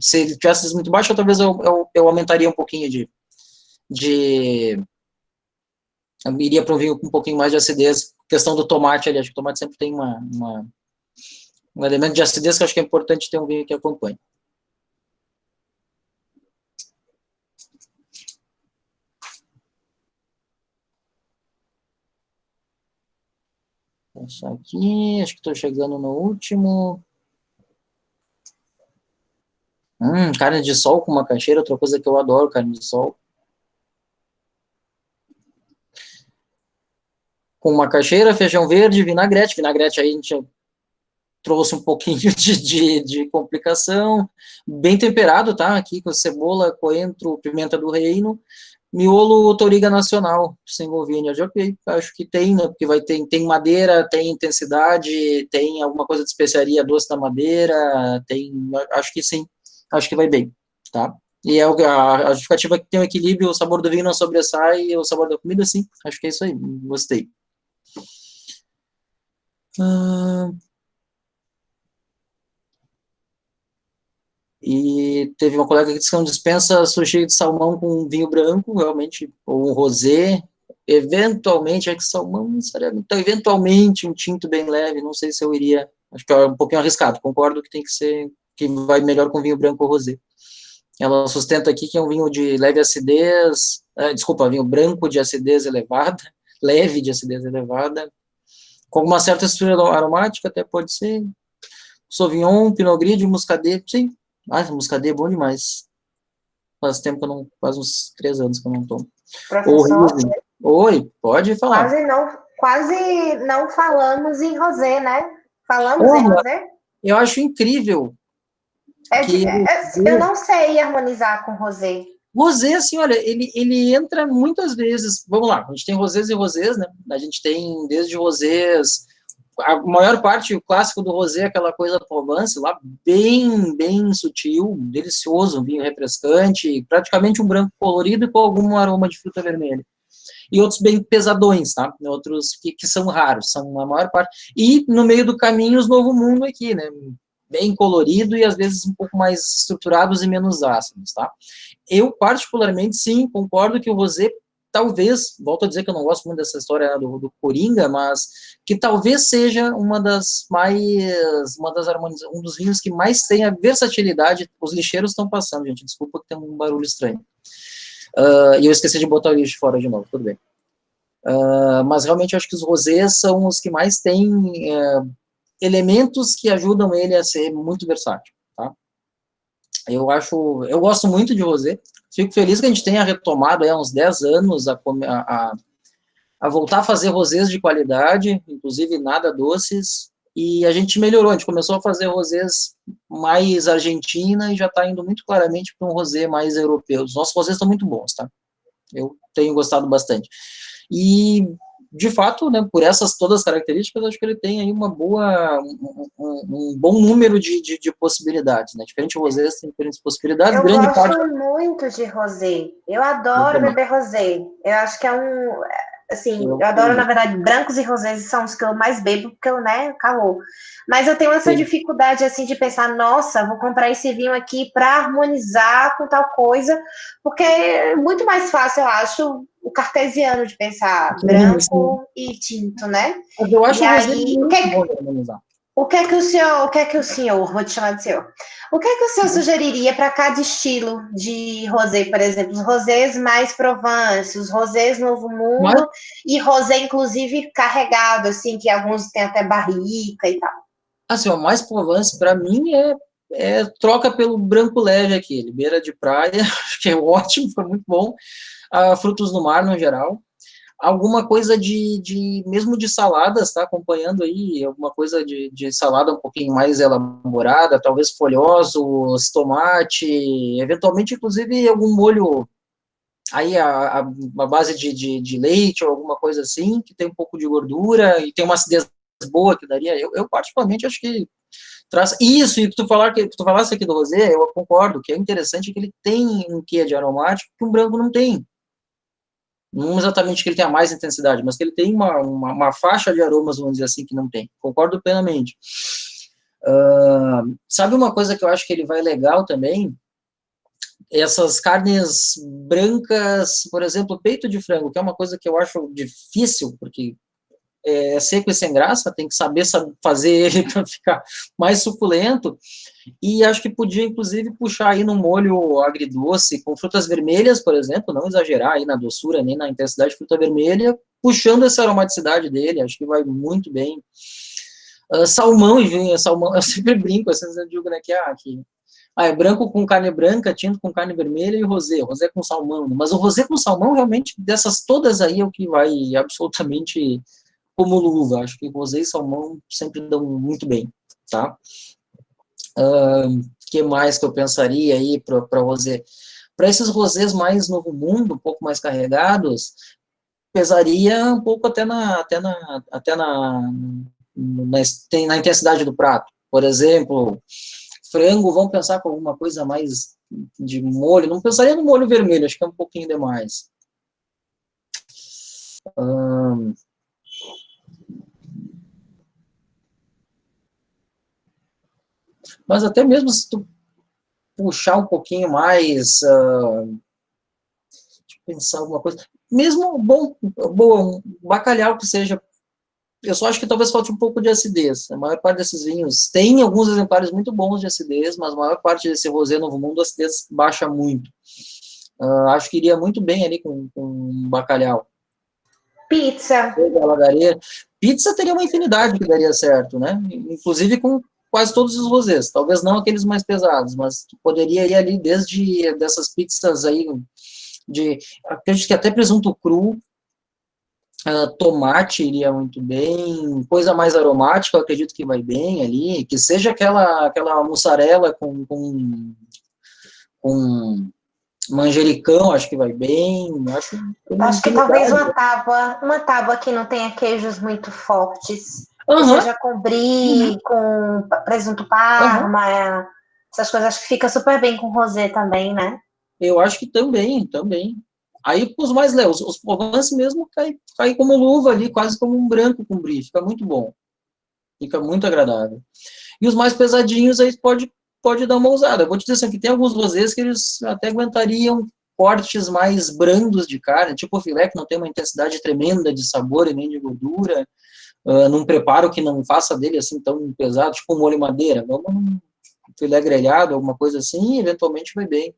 Se ele tivesse muito baixo, talvez eu aumentaria um pouquinho de eu iria para um vinho com um pouquinho mais de acidez. Questão do tomate ali, acho que o tomate sempre tem um elemento de acidez que eu acho que é importante ter um vinho que acompanhe. Vou passar aqui, acho que estou chegando no último. Carne de sol com macaxeira, outra coisa que eu adoro, carne de sol. Com macaxeira, feijão verde, vinagrete. Vinagrete aí a gente trouxe um pouquinho de complicação. Bem temperado, tá? Aqui com cebola, coentro, pimenta do reino. Miolo Toriga Nacional, sem Volvini. Acho que tem, né? Porque tem madeira, tem intensidade, tem alguma coisa de especiaria doce da madeira, acho que sim, acho que vai bem, tá? E a justificativa que tem o equilíbrio, o sabor do vinho não sobressai, o sabor da comida, sim, acho que é isso aí, gostei. E teve uma colega que disse que não dispensa sushi de salmão com vinho branco, realmente, ou um rosé, eventualmente, é que salmão, não seria, então, eventualmente, um tinto bem leve, não sei se eu iria, acho que é um pouquinho arriscado, concordo que tem que ser, que vai melhor com vinho branco ou rosé. Ela sustenta aqui que é um vinho de leve acidez, vinho branco de acidez elevada, leve de acidez elevada, com uma certa estrutura aromática, até pode ser, Sauvignon, Pinot Gris, Muscadet, sim. Muscadet é bom demais. Faz tempo que eu não, faz uns 3 anos que eu não tomo. Professor? Oi, pode falar. Quase não falamos em rosé, né? Falamos em rosé? Eu acho incrível. Eu não sei harmonizar com rosé. Rosé, assim, olha, ele entra muitas vezes. Vamos lá, a gente tem rosés e rosés, né? A gente tem desde rosés. A maior parte, o clássico do rosé, aquela coisa Provence, lá, bem sutil, delicioso, um vinho refrescante, praticamente um branco colorido e com algum aroma de fruta vermelha. E outros bem pesadões, tá? Outros que são raros, são a maior parte. E no meio do caminho, os Novo Mundo aqui, né? Bem colorido e às vezes um pouco mais estruturados e menos ácidos, tá? Eu, particularmente, sim, concordo que o rosé talvez, volto a dizer que eu não gosto muito dessa história do Coringa, mas que talvez seja um dos vinhos que mais tem a versatilidade. Os lixeiros estão passando, gente, desculpa que tem um barulho estranho. E eu esqueci de botar o lixo fora de novo, tudo bem. Mas realmente eu acho que os rosés são os que mais têm elementos que ajudam ele a ser muito versátil, tá? Eu gosto muito de rosé. Fico feliz que a gente tenha retomado há uns 10 anos a voltar a fazer rosés de qualidade, inclusive nada doces, e a gente melhorou, a gente começou a fazer rosés mais argentina e já está indo muito claramente para um rosé mais europeu. Os nossos rosés estão muito bons, tá? Eu tenho gostado bastante. E, de fato, né, por todas as características, acho que ele tem aí um bom número de possibilidades, né? Diferentes rosés têm diferentes possibilidades. Eu gosto muito de rosé. Eu adoro beber rosé. Eu acho que eu adoro, na verdade, brancos e rosés são os que eu mais bebo, porque calor. Mas eu tenho essa dificuldade, assim, de pensar, nossa, vou comprar esse vinho aqui para harmonizar com tal coisa, porque é muito mais fácil, eu acho, o cartesiano de pensar branco e tinto, né? Mas eu acho e aí, o que é que o senhor, vou te chamar de senhor, o que é que o senhor sugeriria para cada estilo de rosé, por exemplo, os rosés mais Provence, os rosés Novo Mundo e rosé, inclusive, carregado, assim, que alguns têm até barrica e tal? Assim, o mais Provence, para mim, troca pelo branco leve aquele, beira de praia, acho que é ótimo, foi muito bom. Frutos do mar, no geral. Alguma coisa mesmo de saladas, tá acompanhando aí, alguma coisa de salada um pouquinho mais elaborada, talvez folhosos, tomate, eventualmente, inclusive, algum molho, aí a base de leite ou alguma coisa assim, que tem um pouco de gordura e tem uma acidez boa que daria. Eu particularmente, acho que traz isso, e tu falasse aqui do rosé, eu concordo, que é interessante que ele tem um quê de aromático que um branco não tem. Não exatamente que ele tenha mais intensidade, mas que ele tem uma faixa de aromas, vamos dizer assim, que não tem. Concordo plenamente. Sabe uma coisa que eu acho que ele vai legal também? Essas carnes brancas, por exemplo, peito de frango, que é uma coisa que eu acho difícil, porque é seco e sem graça, tem que saber fazer ele para ficar mais suculento, e acho que podia, inclusive, puxar aí no molho agridoce, com frutas vermelhas, por exemplo, não exagerar aí na doçura, nem na intensidade de fruta vermelha, puxando essa aromaticidade dele, acho que vai muito bem. Salmão e vinho, salmão, eu sempre brinco, assim, eu digo, né, que Ah, é branco com carne branca, tinto com carne vermelha e rosé com salmão. Mas o rosé com salmão, realmente, dessas todas aí, é o que vai absolutamente como luva. Acho que rosé e salmão sempre dão muito bem, tá? Que mais que eu pensaria aí para rosé? Para esses rosés mais novo mundo, um pouco mais carregados, pesaria um pouco na intensidade do prato. Por exemplo, frango, vamos pensar com alguma coisa mais de molho. Não pensaria no molho vermelho, acho que é um pouquinho demais. Mas até mesmo se tu puxar um pouquinho mais, deixa eu pensar alguma coisa. Mesmo bom, um bacalhau que seja, eu só acho que talvez falte um pouco de acidez. A maior parte desses vinhos tem alguns exemplares muito bons de acidez, mas a maior parte desse rosé Novo Mundo, a acidez baixa muito. Acho que iria muito bem ali com bacalhau. Pizza. Pizza teria uma infinidade que daria certo, né? Inclusive com quase todos os rosés. Talvez não aqueles mais pesados, mas poderia ir ali desde dessas pizzas aí acredito que até presunto cru, tomate iria muito bem, coisa mais aromática, eu acredito que vai bem ali, que seja aquela mussarela com manjericão, acho que vai bem. Acho que talvez uma tábua que não tenha queijos muito fortes, que seja com brie, com presunto parma, essas coisas, acho que fica super bem com rosé também, né? Eu acho que também. Aí, os mais leves, os Provence mesmo cai como luva ali, quase como um branco com brie, fica muito bom. Fica muito agradável. E os mais pesadinhos aí pode dar uma ousada. Eu vou te dizer assim, que tem alguns rosés que eles até aguentariam cortes mais brandos de carne, tipo o filé, que não tem uma intensidade tremenda de sabor e nem de gordura, num preparo que não faça dele assim tão pesado, tipo um molho madeira. Vamos num filé grelhado, alguma coisa assim, eventualmente vai bem.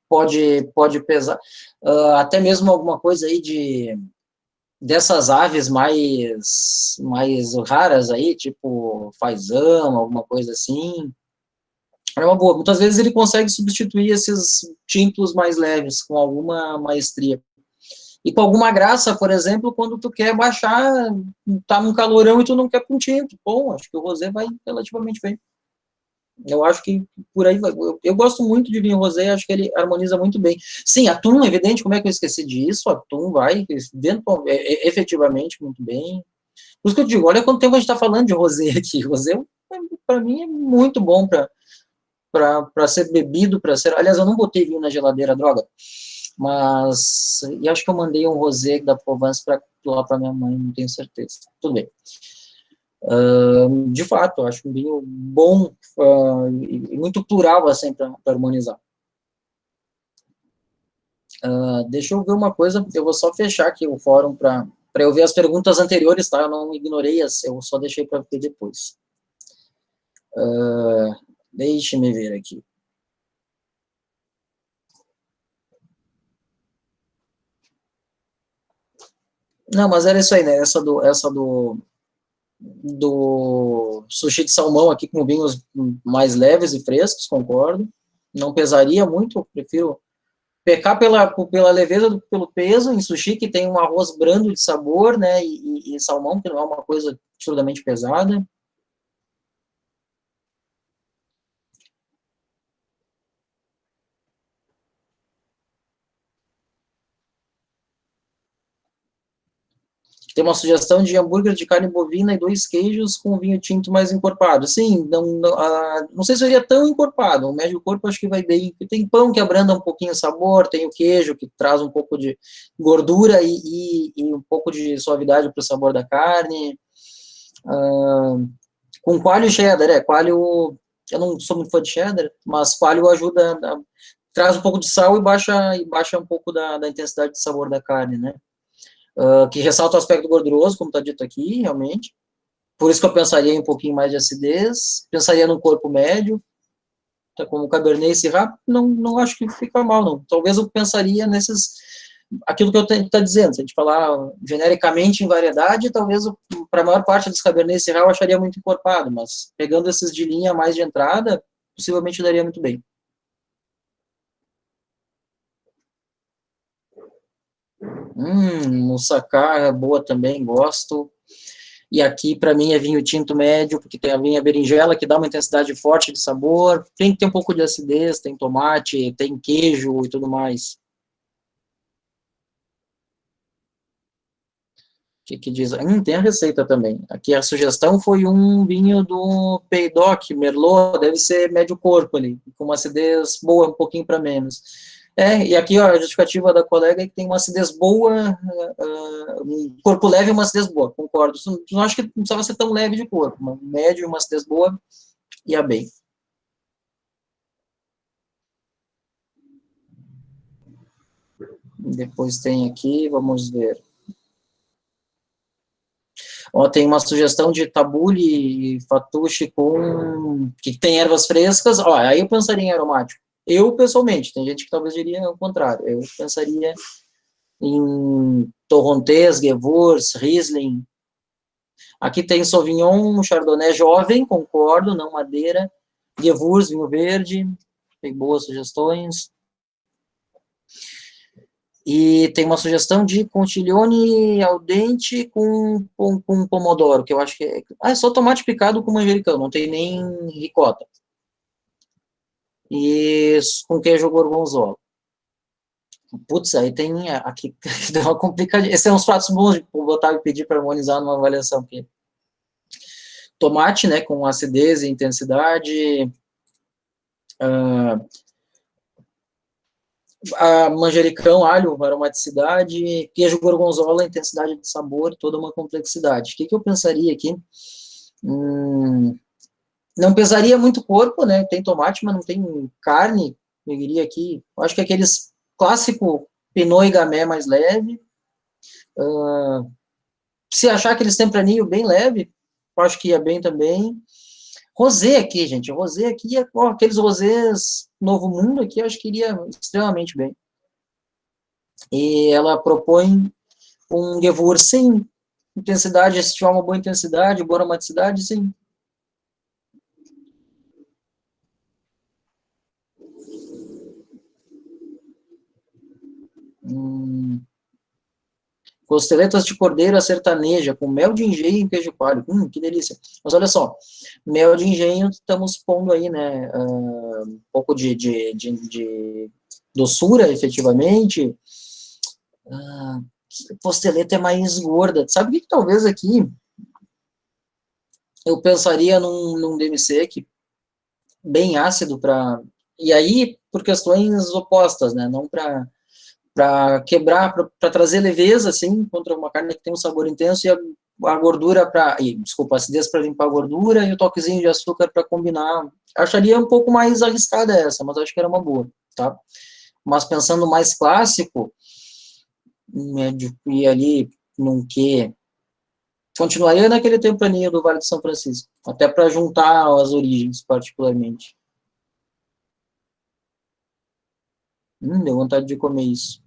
Pode pesar. Até mesmo alguma coisa aí dessas aves mais raras aí, tipo fazão, alguma coisa assim. É uma boa. Muitas vezes ele consegue substituir esses tintos mais leves com alguma maestria. E com alguma graça, por exemplo, quando tu quer baixar, tá num calorão e tu não quer com tinto. Bom, acho que o rosé vai relativamente bem. Eu acho que por aí vai. Eu gosto muito de vinho rosé, acho que ele harmoniza muito bem. Sim, atum, evidente, como é que eu esqueci disso? Atum vai efetivamente muito bem. Por isso que eu digo, olha quanto tempo a gente está falando de rosé aqui. Rosé, para mim, é muito bom para ser bebido, para ser... Aliás, eu não botei vinho na geladeira, droga. Mas, e acho que eu mandei um rosé da Provence lá para minha mãe, não tenho certeza. Tudo bem. De fato, eu acho um vinho bom e muito plural, assim, para harmonizar. Deixa eu ver uma coisa, eu vou só fechar aqui o fórum para eu ver as perguntas anteriores, tá? Eu não ignorei eu só deixei para ver depois. Deixe-me ver aqui. Não, mas era isso aí, né? Essa do sushi de salmão aqui com vinhos mais leves e frescos, concordo. Não pesaria muito, eu prefiro pecar pela leveza, pelo peso, em sushi, que tem um arroz brando de sabor, né, e salmão, que não é uma coisa absurdamente pesada. Tem uma sugestão de hambúrguer de carne bovina e 2 queijos com vinho tinto mais encorpado. Sim, não sei se seria tão encorpado, o médio corpo acho que vai bem. Tem pão que abranda um pouquinho o sabor, tem o queijo que traz um pouco de gordura e um pouco de suavidade para o sabor da carne. Com coalho e cheddar, coalho, eu não sou muito fã de cheddar, mas coalho ajuda, traz um pouco de sal e baixa um pouco da intensidade de sabor da carne, né? Que ressalta o aspecto gorduroso, como está dito aqui, realmente. Por isso que eu pensaria em um pouquinho mais de acidez, pensaria num corpo médio, como o Cabernet e Syrah, não acho que fica mal, não. Talvez eu pensaria aquilo que eu estou dizendo, se a gente falar genericamente em variedade, talvez para a maior parte dos Cabernet e Syrah eu acharia muito encorpado, mas pegando esses de linha mais de entrada, possivelmente daria muito bem. Moussaka, boa também, gosto. E aqui, para mim, é vinho tinto médio, porque tem a vinha berinjela, que dá uma intensidade forte de sabor, tem que ter um pouco de acidez, tem tomate, tem queijo e tudo mais. O que diz? Tem a receita também. Aqui a sugestão foi um vinho do Peydoc, Merlot, deve ser médio corpo ali, com uma acidez boa, um pouquinho para menos. E aqui ó, a justificativa da colega é que tem uma acidez boa, um corpo leve e uma acidez boa, concordo. Não acho que não precisava ser tão leve de corpo, mas médio e uma acidez boa, ia bem. Depois tem aqui, vamos ver. Ó, tem uma sugestão de tabule e fatuche que tem ervas frescas. Ó, aí eu pensaria em aromático. Eu, pessoalmente, tem gente que talvez diria o contrário. Eu pensaria em Torrontés, Gewurz, Riesling. Aqui tem Sauvignon, Chardonnay jovem, concordo, não madeira. Gewurz, vinho verde. Tem boas sugestões. E tem uma sugestão de contiglione al dente com pomodoro, que eu acho que é só tomate picado com manjericão, não tem nem ricota. E com queijo gorgonzola. Putz, aí tem aqui deu uma complicadinha. Esses são uns pratos bons de botar e pedir para harmonizar numa avaliação aqui. Tomate, né, com acidez e intensidade. Manjericão, alho, aromaticidade, queijo gorgonzola, intensidade de sabor, toda uma complexidade. O que eu pensaria aqui? Não pesaria muito corpo, né? Tem tomate, mas não tem carne. Eu diria aqui, acho que aqueles clássico Pinot e Gamay mais leve. Se achar aqueles tempraninho bem leve, acho que ia bem também. Rosé aqui, gente, rosé aqui, aqueles rosés Novo Mundo aqui, acho que iria extremamente bem. E ela propõe um Gewurz, sim, intensidade, se tiver uma boa intensidade, boa aromaticidade, sim. Costeletas de cordeiro sertaneja, com mel de engenho e queijo coalho. Que delícia. Mas olha só, mel de engenho, estamos pondo aí, né, um pouco de doçura, efetivamente. Costeleta é mais gorda. Sabe o que talvez aqui eu pensaria num demi-sec bem ácido para... E aí, por questões opostas, né, não para quebrar, para trazer leveza, assim, contra uma carne que tem um sabor intenso, e a gordura desculpa, a acidez para limpar a gordura, e o toquezinho de açúcar para combinar. Acharia um pouco mais arriscada essa, mas acho que era uma boa, tá? Mas pensando mais clássico, e ali, num que... Continuaria naquele tempraninho do Vale de São Francisco, até para juntar as origens, particularmente. Deu vontade de comer isso.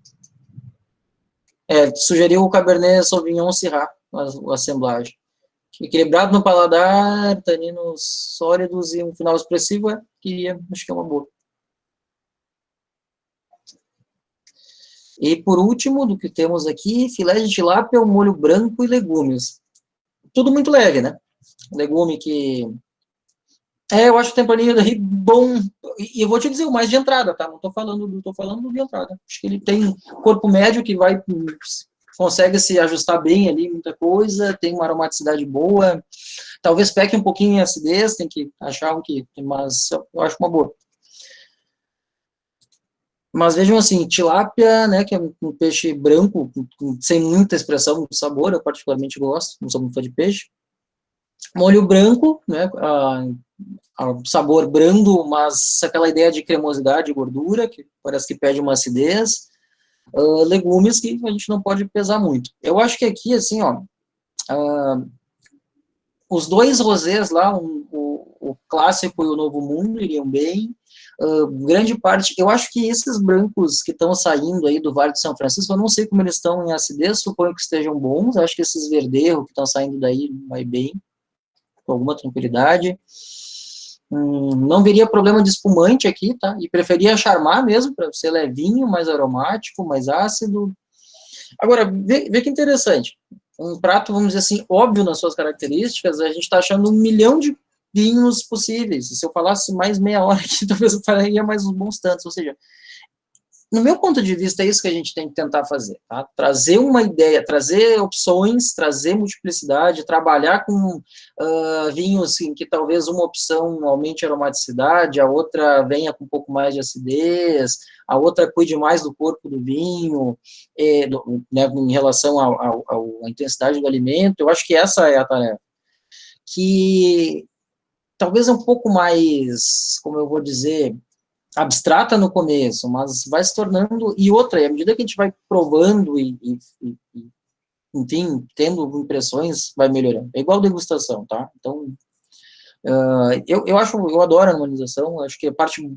Sugeriu o Cabernet Sauvignon Syrah, a assemblagem. Equilibrado no paladar, taninos sólidos e um final expressivo, acho que é uma boa. E por último, do que temos aqui, filé de tilápia, molho branco e legumes. Tudo muito leve, né? Legume que... eu acho o tempaninho daí bom, e eu vou te dizer o mais de entrada, tá? Não estou falando de entrada. Acho que ele tem corpo médio que consegue se ajustar bem ali, muita coisa, tem uma aromaticidade boa, talvez peque um pouquinho em acidez, tem que achar mas eu acho uma boa. Mas vejam assim, tilápia, né, que é um peixe branco, sem muita expressão de sabor, eu particularmente gosto, não sou muito fã de peixe. Molho branco, né, sabor brando, mas aquela ideia de cremosidade e gordura, que parece que pede uma acidez. Legumes que a gente não pode pesar muito. Eu acho que aqui, assim, ó, os dois rosés lá, o clássico e o Novo Mundo iriam bem. Grande parte, eu acho que esses brancos que estão saindo aí do Vale de São Francisco, eu não sei como eles estão em acidez, suponho que estejam bons, acho que esses verdejo que estão saindo daí vai bem, com alguma tranquilidade. Não veria problema de espumante aqui, tá? E preferia charmar mesmo, para ser levinho, mais aromático, mais ácido. Agora, vê que interessante. Um prato, vamos dizer assim, óbvio nas suas características, a gente está achando 1 milhão de vinhos possíveis. Se eu falasse mais meia hora aqui, talvez eu falaria mais uns bons tantos. Ou seja, no meu ponto de vista, é isso que a gente tem que tentar fazer, tá? Trazer uma ideia, trazer opções, trazer multiplicidade, trabalhar com vinhos em que talvez uma opção aumente a aromaticidade, a outra venha com um pouco mais de acidez, a outra cuide mais do corpo do vinho, né, em relação à intensidade do alimento. Eu acho que essa é a tarefa. Que talvez é um pouco mais, como eu vou dizer, abstrata no começo, mas vai se tornando, e outra, à medida que a gente vai provando enfim, tendo impressões, vai melhorando. É igual degustação, tá? Então, eu adoro a harmonização, acho que a parte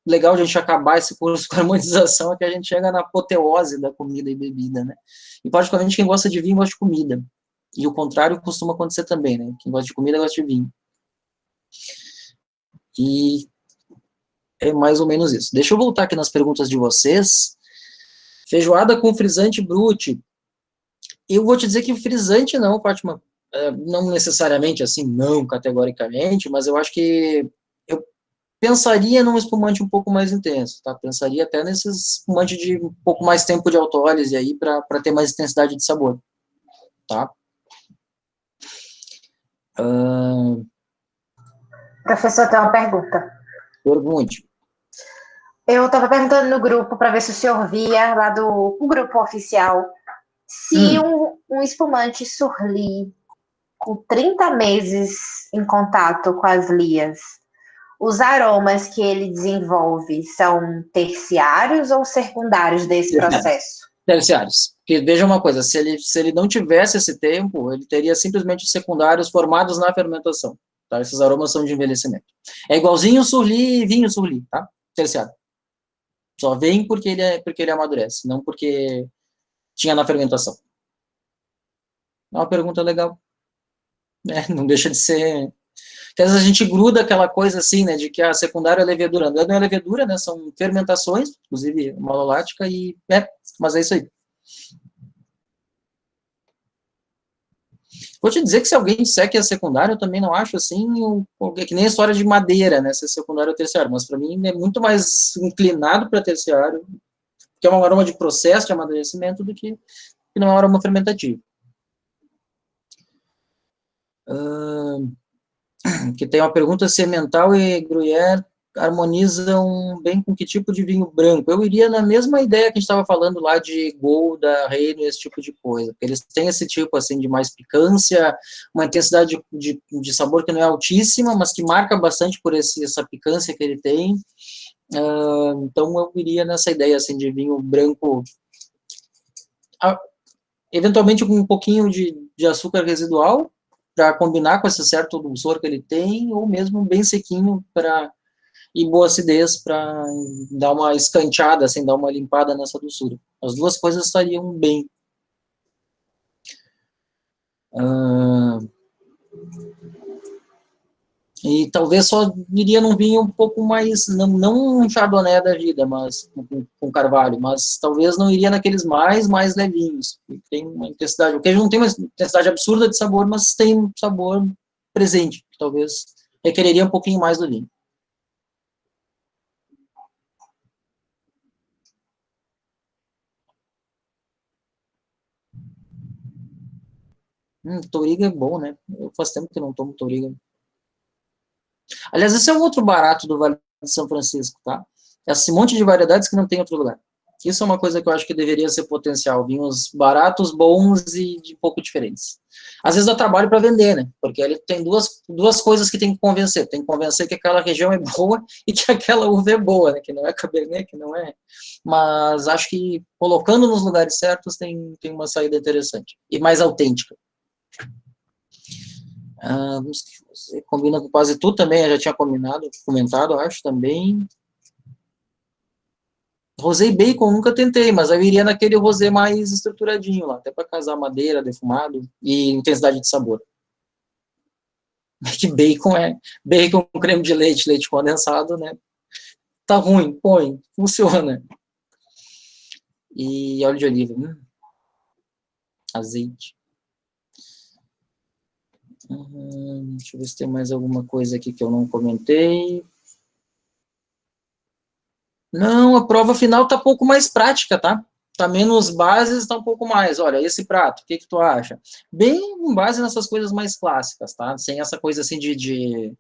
legal de a gente acabar esse curso com a harmonização é que a gente chega na apoteose da comida e bebida, né? E particularmente quem gosta de vinho gosta de comida. E o contrário costuma acontecer também, né? Quem gosta de comida gosta de vinho. E é mais ou menos isso. Deixa eu voltar aqui nas perguntas de vocês. Feijoada com frisante brute. Eu vou te dizer que frisante não, Fátima, não necessariamente assim, não categoricamente, mas eu acho que eu pensaria num espumante um pouco mais intenso, tá? Pensaria até nesses espumante de um pouco mais tempo de autólise aí, para ter mais intensidade de sabor, tá? Professor, tem uma pergunta. Pergunte. Eu estava perguntando no grupo para ver se o senhor via lá do grupo oficial se um espumante Surly com 30 meses em contato com as lias, os aromas que ele desenvolve são terciários ou secundários desse processo? Terciários. Porque veja uma coisa, se ele não tivesse esse tempo, ele teria simplesmente os secundários formados na fermentação. Tá? Esses aromas são de envelhecimento. É igualzinho Surly, vinho Surly, tá? Terciário. Só vem porque ele amadurece, não porque tinha na fermentação. É uma pergunta legal. Não deixa de ser... Porque às vezes a gente gruda aquela coisa assim, né, de que a secundária é levedura. Não é levedura, né, são fermentações, inclusive malolática, mas é isso aí. Vou te dizer que se alguém disser que é secundário, eu também não acho assim, que nem a história de madeira, né, se é secundário ou terciário, mas para mim é muito mais inclinado para terciário, que é um aroma de processo de amadurecimento do que não é um aroma fermentativo. Que tem uma pergunta se Emmental e Gruyère harmonizam bem com que tipo de vinho branco. Eu iria na mesma ideia que a gente estava falando lá de Gouda, Reino, esse tipo de coisa. Eles têm esse tipo assim de mais picância, uma intensidade de sabor que não é altíssima, mas que marca bastante por essa picância que ele tem. Então eu iria nessa ideia assim de vinho branco, eventualmente com um pouquinho de açúcar residual, para combinar com esse certo dulçor que ele tem, ou mesmo bem sequinho e boa acidez para dar uma escanteada, assim, dar uma limpada nessa doçura. As duas coisas estariam bem. E talvez só iria num vinho um pouco mais, não um chardonnay da vida, mas com carvalho, mas talvez não iria naqueles mais levinhos, que tem uma intensidade, o queijo não tem uma intensidade absurda de sabor, mas tem um sabor presente, que talvez requereria um pouquinho mais do vinho. Touriga é bom, né? Eu faz tempo que não tomo Touriga. Aliás, esse é um outro barato do Vale de São Francisco, tá? Esse monte de variedades que não tem em outro lugar. Isso é uma coisa que eu acho que deveria ser potencial. Vinhos baratos, bons e de pouco diferentes. Às vezes dá trabalho para vender, né? Porque ele tem duas coisas que tem que convencer. Tem que convencer que aquela região é boa e que aquela uva é boa, né? Que não é Cabernet, que não é... Mas acho que colocando nos lugares certos tem uma saída interessante. E mais autêntica. Você combina com quase tudo também, eu já tinha comentado, acho, também. Rosé e bacon nunca tentei, mas eu iria naquele rosé mais estruturadinho lá, até para casar madeira, defumado e intensidade de sabor. Que bacon com creme de leite, leite condensado, né? Tá ruim, põe, funciona. E óleo de oliva, azeite. Deixa eu ver se tem mais alguma coisa aqui que eu não comentei. Não, a prova final tá um pouco mais prática, tá? Tá menos bases, tá um pouco mais. Olha, esse prato, o que tu acha? Bem com base nessas coisas mais clássicas, tá? Sem essa coisa assim de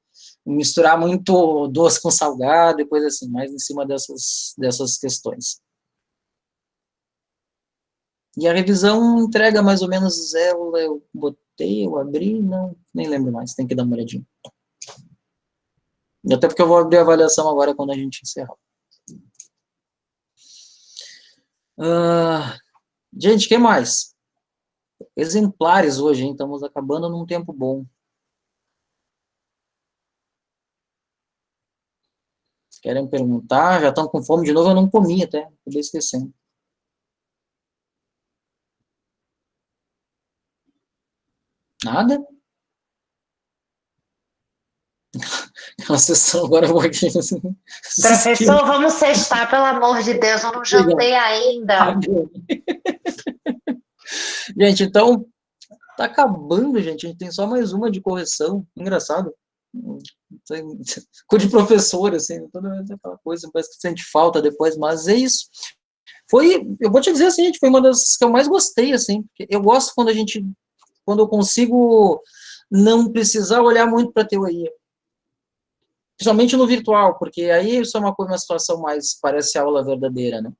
misturar muito doce com salgado e coisa assim, mais em cima dessas questões. E a revisão entrega mais ou menos ela, eu abri, não, nem lembro mais, tem que dar uma olhadinha. Até porque eu vou abrir a avaliação agora quando a gente encerrar. Gente, o que mais? Exemplares hoje, hein? Estamos acabando num tempo bom. Querem perguntar? Já estão com fome de novo? Eu não comi até, acabei esquecendo. Nada? Aquela sessão agora eu vou aqui. Assim, Professor, vamos sextar, pelo amor de Deus, eu não jantei ainda. Gente, então, tá acabando, gente. A gente tem só mais uma de correção. Engraçado. Coisa de professor, assim, toda vez aquela coisa, parece que sente falta depois, mas é isso. Eu vou te dizer assim, gente, foi uma das que eu mais gostei, assim. Eu gosto quando eu consigo não precisar olhar muito para a teoria. Principalmente no virtual, porque aí isso é uma situação mais, parece aula verdadeira, né?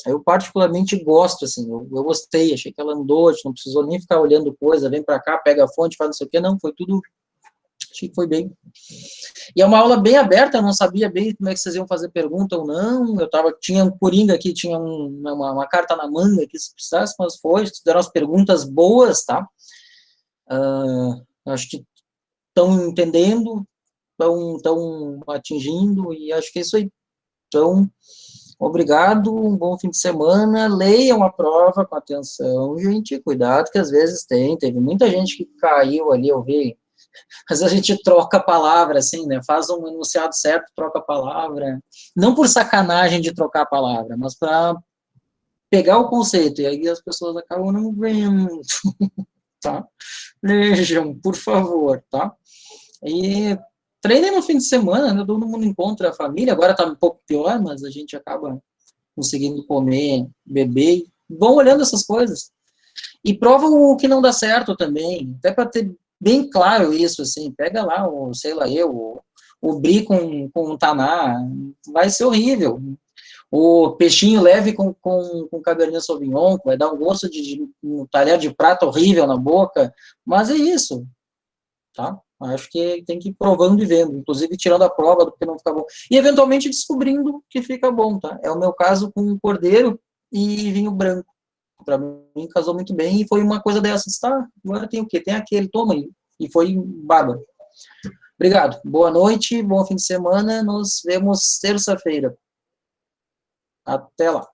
Eu particularmente gosto, assim, eu gostei, achei que ela andou, a gente não precisou nem ficar olhando coisa, vem para cá, pega a fonte, faz não sei o quê, não, foi tudo, achei que foi bem. E é uma aula bem aberta, eu não sabia bem como é que vocês iam fazer pergunta ou não, tinha um coringa aqui, tinha uma carta na manga aqui, se precisasse, mas deram as perguntas boas, tá? Acho que estão entendendo, estão atingindo, e acho que é isso aí. Então, obrigado, um bom fim de semana, leiam a prova com atenção, gente, cuidado que às vezes teve muita gente que caiu ali, eu vi, às vezes a gente troca a palavra, assim, né, faz um enunciado certo, troca a palavra, não por sacanagem de trocar a palavra, mas para pegar o conceito, e aí as pessoas acabam não vendo, tá? Vejam, por favor, tá? E treinem no fim de semana, né? Todo mundo encontra a família, agora tá um pouco pior, mas a gente acaba conseguindo comer, beber, vão olhando essas coisas. E prova o que não dá certo também, até para ter bem claro isso, assim, pega lá, o brie com o taná, vai ser horrível. O peixinho leve com Cabernet Sauvignon, vai dar um gosto de um talher de prata horrível na boca, mas é isso, tá? Acho que tem que ir provando e vendo, inclusive tirando a prova do que não fica bom. E eventualmente descobrindo que fica bom, tá? É o meu caso com cordeiro e vinho branco. Para mim casou muito bem e foi uma coisa dessas, tá? Agora tem o quê? Tem aquele, toma aí. E foi bárbaro. Obrigado. Boa noite, bom fim de semana. Nos vemos terça-feira. Até lá.